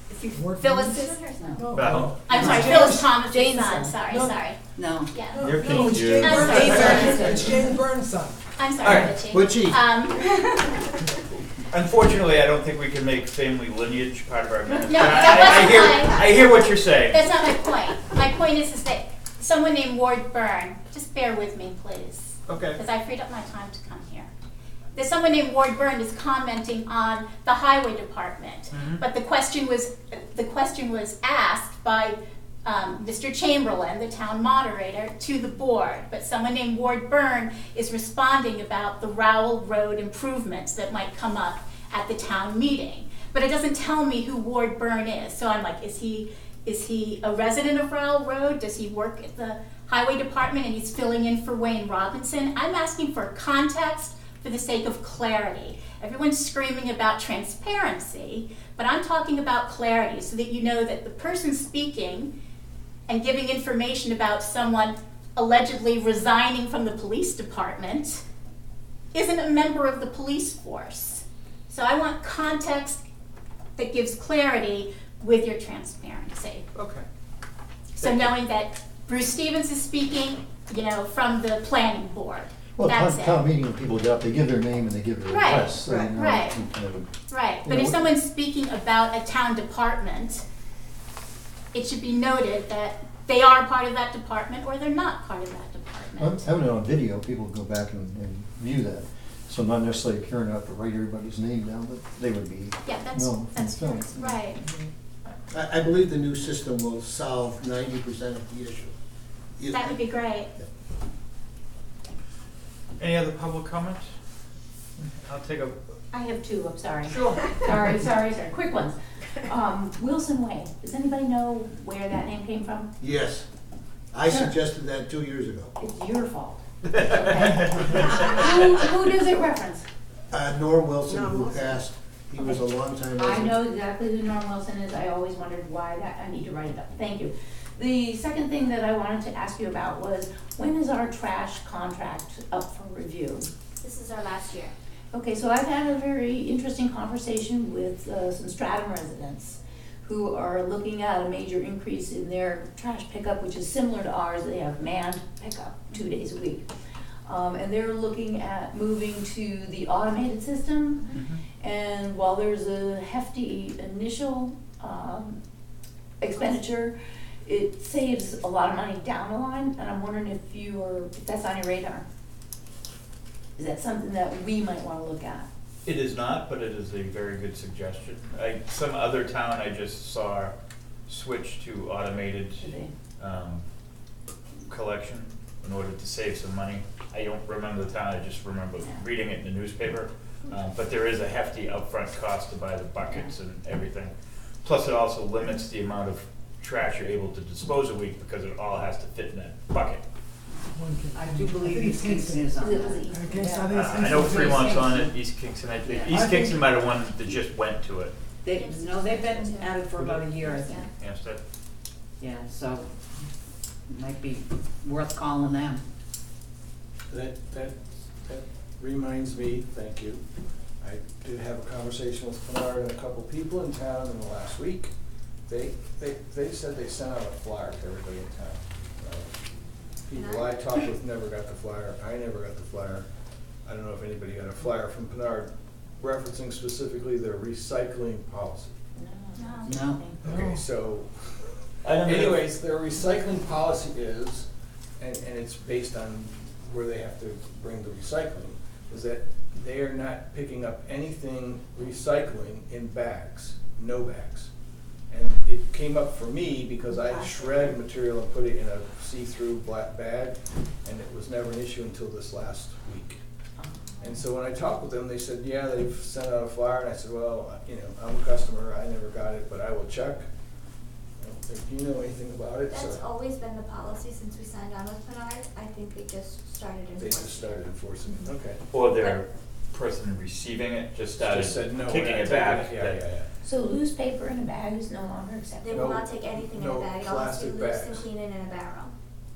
Phyllis's, Well, I'm sorry, Phyllis Thomas's son. Sorry. No. Yeah. you're No, it's confused. James I'm Byrne's sorry. son. It's James Byrne's son. I'm sorry, All right, Butchie. Butchie. Unfortunately, I don't think we can make family lineage part of our minutes. No, but that wasn't I hear what you're saying. That's not my point. My point is that someone named Ward Byrne, just bear with me, please. Okay. Because I freed up my time to come here. There's someone named Ward Byrne is commenting on the highway department, but the question was asked by Mr. Chamberlain, the town moderator, to the board. But someone named Ward Byrne is responding about the Rowell Road improvements that might come up at the town meeting. But it doesn't tell me who Ward Byrne is. So I'm like, is he a resident of Rowell Road? Does he work at the highway department and he's filling in for Wayne Robinson? I'm asking for context for the sake of clarity. Everyone's screaming about transparency, but I'm talking about clarity so that you know that the person speaking and giving information about someone allegedly resigning from the police department isn't a member of the police force. So I want context that gives clarity with your transparency. Okay. So knowing that Bruce Stevens is speaking, from the planning board. Well, That's town it. meeting, when people get up, they give their name and they give their Right, address. so, right. you kind of- Right, but You if know, someone's speaking about a town department, it should be noted that they are part of that department or they're not part of that department. Having it on video, people go back and view that. So not necessarily appearing out to write everybody's name down, but they would be Yeah, that's known from fair, film. right. I believe the new system will solve 90% of the issue. That would be great. Any other public comments? I'll take a, I have two, I'm sorry. Sure. Sorry, quick ones. Wilson Way, does anybody know where that name came from? Yes. I suggested that 2 years ago. It's your fault. Okay. Who does it reference? Norm Wilson, Norm who Wilson. passed, he was a long-time I resident. know exactly who Norm Wilson is, I always wondered why that, I need to write it up, thank you. The second thing that I wanted to ask you about was, when is our trash contract up for review? This is our last year. Okay, so I've had a very interesting conversation with some Stratham residents who are looking at a major increase in their trash pickup, which is similar to ours. They have manned pickup 2 days a week. And they're looking at moving to the automated system. And while there's a hefty initial expenditure, it saves a lot of money down the line, and I'm wondering if that's on your radar. Is that something that we might want to look at? it is not, but it is a very good suggestion. Some other town I just saw switch to automated collection in order to save some money. I don't remember the town, I just remember reading it in the newspaper. But there is a hefty upfront cost to buy the buckets and everything. Plus it also limits the amount of trash you're able to dispose a week because it all has to fit in that bucket. I do believe East Kingston is on that. I know Fremont's on it, East Kingston, I think, East Kingston might have one that just went to it. They've been at it for about a year, I think. Instead. Yeah, so it might be worth calling them. That reminds me, thank you. I did have a conversation with Bernard and a couple people in town in the last week. They said they sent out a flyer to everybody in town. People I talked with never got the flyer. I never got the flyer. I don't know if anybody got a flyer from Bernard referencing specifically their recycling policy. No. Okay, so anyways, their recycling policy is, and it's based on where they have to bring the recycling, is that they are not picking up anything recycling in bags, no bags. And it came up for me because I shred material and put it in a see-through black bag, and it was never an issue until this last week. And so when I talked with them, they said, yeah, they've sent out a flyer, and I said, well, I'm a customer, I never got it, but I will check. Do you know anything about it? That's always been the policy since we signed on with Bernard. I think they just started enforcing. They just started enforcing it, okay. Or their person receiving it just started said, no, kicking we're not it back. taking it. Yeah. So loose paper in a bag is no longer They acceptable? will No- not take anything in a no bag. It all has to be plastic loose and bags. clean and in a barrel.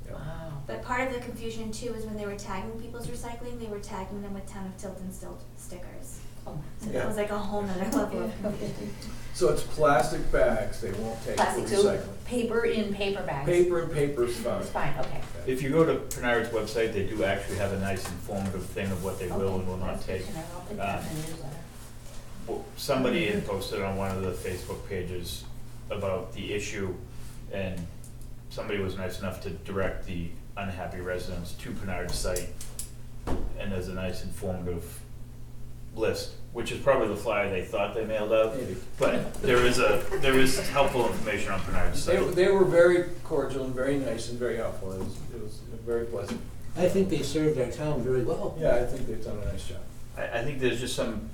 Wow. But part of the confusion too is when they were tagging people's recycling, they were tagging them with Town of Tilton stickers. Oh. So Yeah. that was like a whole nother level of confusion. So it's plastic bags they won't take for Plastic, so recycling. paper in paper bags? Paper and paper is fine. It's fine, okay. If you go to Bernard's website, they do actually have a nice informative thing of what they will and will not That's good take. to know. I'll put that in the newsletter. Well, somebody had posted on one of the Facebook pages about the issue, and somebody was nice enough to direct the unhappy residents to Bernard's site, and there's a nice informative list, which is probably the flyer they thought they mailed out, Maybe. but there is helpful information on Bernard's site. They were very cordial and very nice and very helpful. It was very pleasant. I think they served our town very well. Yeah, I think they've done a nice job. I think there's just some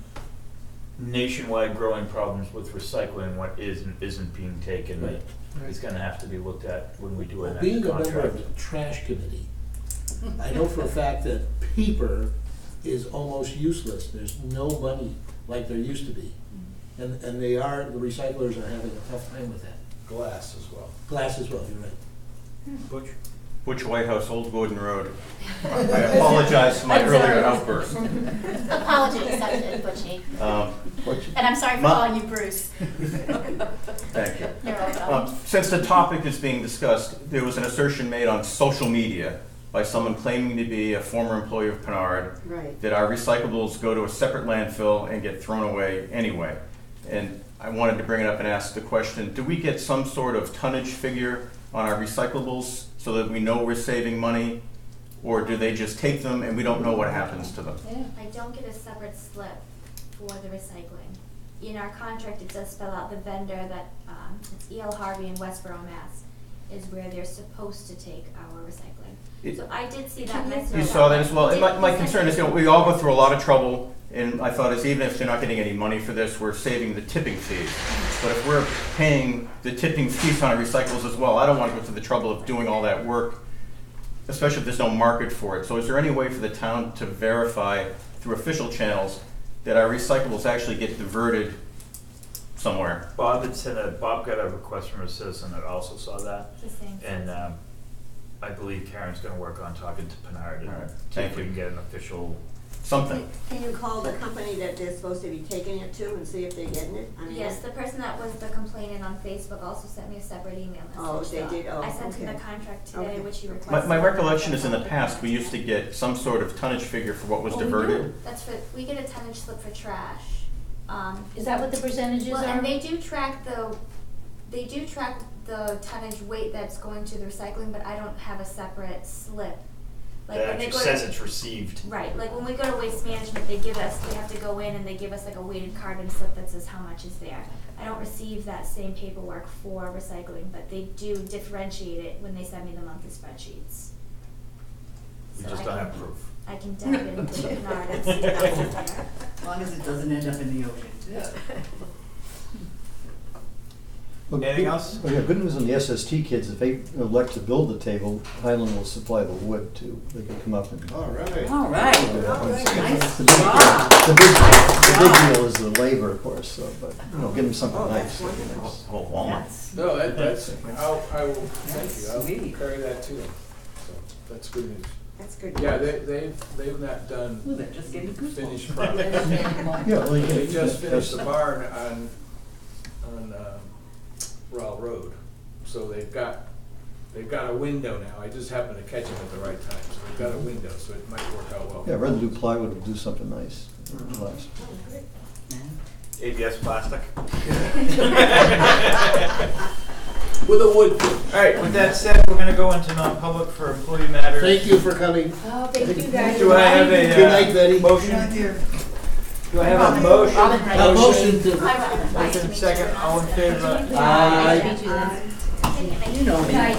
nationwide growing problems with recycling, what is and isn't being taken, that is gonna have to be looked at when we do a next Being a member contract. of the trash committee, I know for a fact that paper is almost useless. There's no money like there used to be. And the recyclers are having a tough time with that. Glass as well. Glass as well, you're right. Butch? Butch Whitehouse, Old Gordon Road. I apologize for my I'm earlier sorry. outburst. Apology accepted, Butchie. And I'm sorry for calling you Bruce. Thank you. You're welcome. Since the topic is being discussed, there was an assertion made on social media by someone claiming to be a former employee of Pinard Right. that our recyclables go to a separate landfill and get thrown away anyway. And I wanted to bring it up and ask the question, do we get some sort of tonnage figure on our recyclables so that we know we're saving money? Or do they just take them and we don't know what happens to them? I don't get a separate slip for the recycling. In our contract, it does spell out the vendor that, it's E.L. Harvey in Westboro, Mass, is where they're supposed to take our recycling. So I did see that message. You saw that as well. And my concern is, we all go through a lot of trouble, and I thought is even if they're not getting any money for this, we're saving the tipping fees. But if we're paying the tipping fees on our recyclables as well, I don't want to go through the trouble of doing all that work, especially if there's no market for it. So is there any way for the town to verify through official channels that our recyclables actually get diverted somewhere? Bob got a request from a citizen that also saw that. It's the same. And I believe Karen's gonna work on talking to Pinard and All right. see if Thank we you. can get an official. Something. Can you call the company that they're supposed to be taking it to and see if they're getting it? I mean, Yes, the person that was the complainant on Facebook also sent me a separate email message. Oh, they so did? Oh, I sent him okay. the contract today, Okay. which he requested. My recollection is in the past, we used to get some sort of tonnage figure for what was Oh, we do? diverted. That's for, we get a tonnage slip for trash. Is that what the percentages Well, are? and they do track the tonnage weight that's going to the recycling, but I don't have a separate slip. Like That when they actually go to- says it's received. Right, like when we go to waste management, they have to go in and they give us like a weighted carbon slip that says how much is there. I don't receive that same paperwork for recycling, but they do differentiate it when they send me the monthly spreadsheets. We So just I don't can- have proof. I can dive into Pinard and see what's there. As long as it doesn't end up in the ocean. Anything else? Oh, yeah, good news on the SST kids, if they elect to build the table, Highland will supply the wood too. They can come up and. All right. All right. Nice Nice job. The big deal is the labor, of course, so, but, give them something Oh, nice. that's wonderful. Oh, Walmart. No, that's, I will, thank you, Sweet. I'll carry that to them. So, that's good news. That's good. Yeah, they've not done Ooh, that just gave me goosebumps. finished product. Yeah, well, you They can- just finished the that's- barn on Rowell Road, so they've got a window now. I just happened to catch them at the right time, so they've got a window, so it might work out well. Yeah, rather do plywood or do something nice. Last. ABS plastic. With a wood. All right, with that said, we're gonna go into non-public for employee matters. Thank you for coming. Oh, thank you guys. Do I have a Good night, Betty. motion? Do I have a motion? Robin, A motion to. Hi, Robin. Motion second, all in favor? Aye. Nice to meet you then. You know me. Night.